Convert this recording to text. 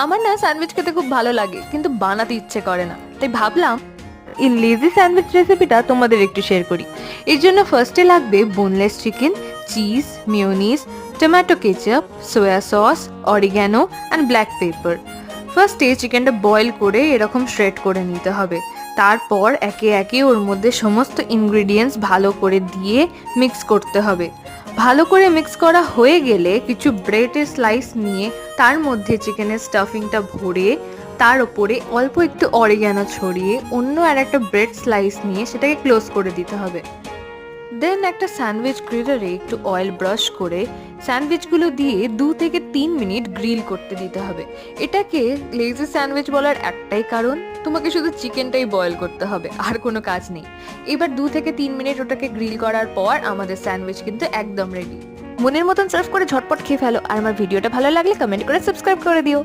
আমার না স্যান্ডউইচ খেতে খুব ভালো লাগে, কিন্তু বানাতে ইচ্ছে করে না, তাই ভাবলাম এই লেজি স্যান্ডউইচ রেসিপিটা তোমাদের একটু শেয়ার করি। এর জন্য ফার্স্টে লাগবে boneless chicken, cheese, mayonnaise, tomato ketchup, soya sauce, oregano and black pepper. ফার্স্টে চিকেনটা বয়েল করে এরকম শ্রেড করে নিতে হবে। তারপর একে একে ওর মধ্যে সমস্ত ইনগ্রিডিয়েন্টস ভালো করে দিয়ে মিক্স করতে হবে। ভালো করে মিক্স করা হয়ে গেলে কিছু ব্রেডের স্লাইস নিয়ে তার মধ্যে চিকেনের স্টাফিংটা ভরে তার ওপরে অল্প একটু অরিগ্যানো ছড়িয়ে অন্য আর একটা ব্রেড স্লাইস নিয়ে সেটাকে ক্লোজ করে দিতে হবে। দেন একটা স্যান্ডউইচ গ্রিলারে একটু অয়েল ব্রাশ করে স্যান্ডউইচগুলো দিয়ে 2 থেকে 3 মিনিট গ্রিল করতে দিতে হবে। এটাকে লেজি স্যান্ডউইচ বলার একটাই কারণ, তোমাকে শুধু চিকেনটাই বয়েল করতে হবে, আর কোনো কাজ নেই। এবার 2 থেকে 3 মিনিট ওটাকে গ্রিল করার পর আমাদের স্যান্ডউইচ কিন্তু একদম রেডি। মনের মতন সার্ভ করে ঝটপট খেয়ে ফেলো। আর আমার ভিডিওটা ভালো লাগলে কমেন্ট করে সাবস্ক্রাইব করে দিও।